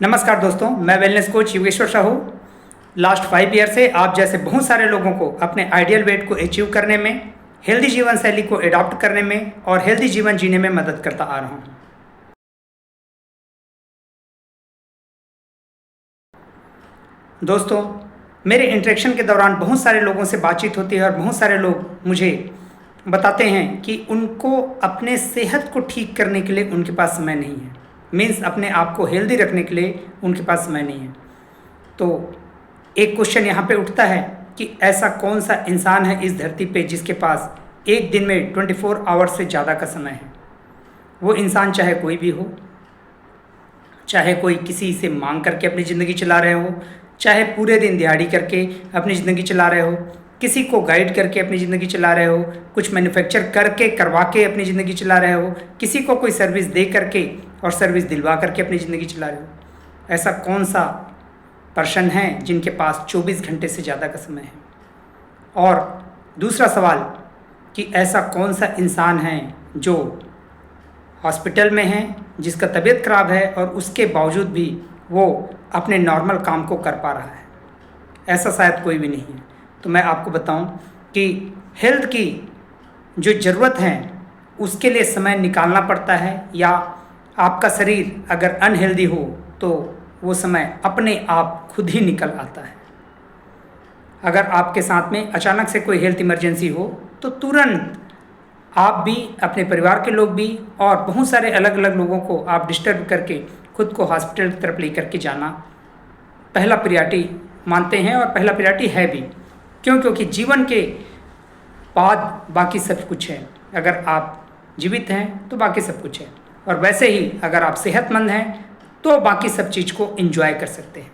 नमस्कार दोस्तों, मैं wellness coach Yogeshwar Sahu. Last 5 year से आप जैसे बहुत सारे लोगों को अपने आइडियल वेट को अचीव करने में, हेल्दी जीवन शैली को एडॉप्ट करने में और हेल्दी जीवन जीने में मदद करता आ रहा हूँ। दोस्तों, मेरे इंटरेक्शन के दौरान बहुत सारे लोगों से बातचीत होती है और बहुत सारे लोग मुझे बताते हैं कि उनको अपने सेहत को ठीक करने के लिए उनके पास समय नहीं है। मीन्स अपने आप को हेल्दी रखने के लिए उनके पास समय नहीं है। तो एक क्वेश्चन यहाँ पे उठता है कि ऐसा कौन सा इंसान है इस धरती पे जिसके पास एक दिन में 24 आवर्स से ज़्यादा का समय है। वो इंसान चाहे कोई भी हो, चाहे कोई किसी से मांग करके अपनी ज़िंदगी चला रहे हो, चाहे पूरे दिन दिहाड़ी करके अपनी ज़िंदगी चला रहे हो, किसी को गाइड करके अपनी ज़िंदगी चला रहे हो, कुछ मैन्युफैक्चर करके करवा के अपनी ज़िंदगी चला रहे हो, किसी को कोई सर्विस दे करके और सर्विस दिलवा करके अपनी ज़िंदगी चला रहे हो। ऐसा कौन सा पर्सन है जिनके पास 24 घंटे से ज़्यादा का समय है? और दूसरा सवाल कि ऐसा कौन सा इंसान है जो हॉस्पिटल में है, जिसका तबीयत ख़राब है और उसके बावजूद भी वो अपने नॉर्मल काम को कर पा रहा है? ऐसा शायद कोई भी नहीं है। तो मैं आपको बताऊं कि हेल्थ की जो ज़रूरत है उसके लिए समय निकालना पड़ता है, या आपका शरीर अगर अनहेल्दी हो तो वो समय अपने आप खुद ही निकल आता है। अगर आपके साथ में अचानक से कोई हेल्थ इमरजेंसी हो तो तुरंत आप भी, अपने परिवार के लोग भी और बहुत सारे अलग अलग लोगों को आप डिस्टर्ब करके खुद को हॉस्पिटल की तरफ लेकर के जाना पहला प्रायोरिटी मानते हैं, और पहला प्रायोरिटी है भी। क्योंकि जीवन के बाद बाकी सब कुछ है। अगर आप जीवित हैं तो बाकी सब कुछ है, और वैसे ही अगर आप सेहतमंद हैं तो बाकी सब चीज़ को एंजॉय कर सकते हैं।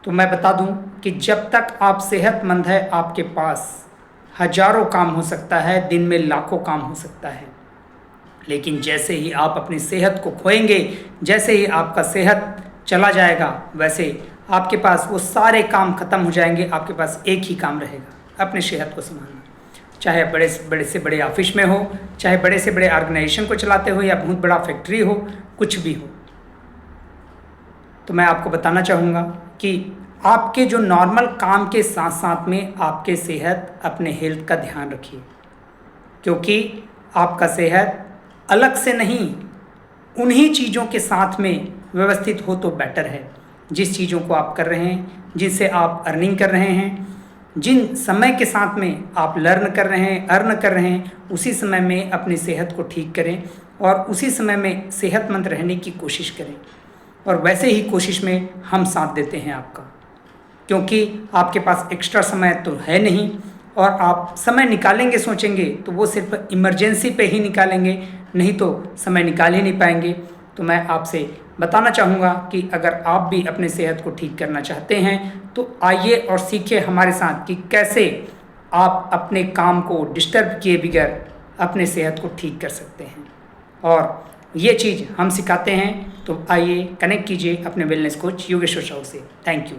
तो मैं बता दूं कि जब तक आप सेहतमंद है आपके पास हजारों काम हो सकता है, दिन में लाखों काम हो सकता है। लेकिन जैसे ही आप अपनी सेहत को खोएंगे, जैसे ही आपका सेहत चला जाएगा, वैसे आपके पास वो सारे काम खत्म हो जाएंगे। आपके पास एक ही काम रहेगा, अपने सेहत को संभालना। चाहे बड़े से बड़े ऑफिस में हो, चाहे बड़े से बड़े ऑर्गेनाइजेशन को चलाते हो, या बहुत बड़ा फैक्ट्री हो, कुछ भी हो। तो मैं आपको बताना चाहूँगा कि आपके जो नॉर्मल काम के साथ साथ में आपके सेहत, अपने हेल्थ का ध्यान रखिए। क्योंकि आपका सेहत अलग से नहीं, उन्हीं चीज़ों के साथ में व्यवस्थित हो तो बेटर है। जिस चीज़ों को आप कर रहे हैं, जिनसे आप अर्निंग कर रहे हैं, जिन समय के साथ में आप लर्न कर रहे हैं, अर्न कर रहे हैं, उसी समय में अपनी सेहत को ठीक करें और उसी समय में सेहतमंद रहने की कोशिश करें। और वैसे ही कोशिश में हम साथ देते हैं आपका, क्योंकि आपके पास एक्स्ट्रा समय तो है नहीं, और आप समय निकालेंगे सोचेंगे तो वो सिर्फ इमरजेंसी पे ही निकालेंगे, नहीं तो समय निकाल ही नहीं पाएंगे। तो मैं आपसे बताना चाहूँगा कि अगर आप भी अपने सेहत को ठीक करना चाहते हैं तो आइए और सीखिए हमारे साथ कि कैसे आप अपने काम को डिस्टर्ब किए बगैर अपने सेहत को ठीक कर सकते हैं। और ये चीज़ हम सिखाते हैं। तो आइए कनेक्ट कीजिए अपने वेलनेस कोच योगेश्वर साहू से। Thank you.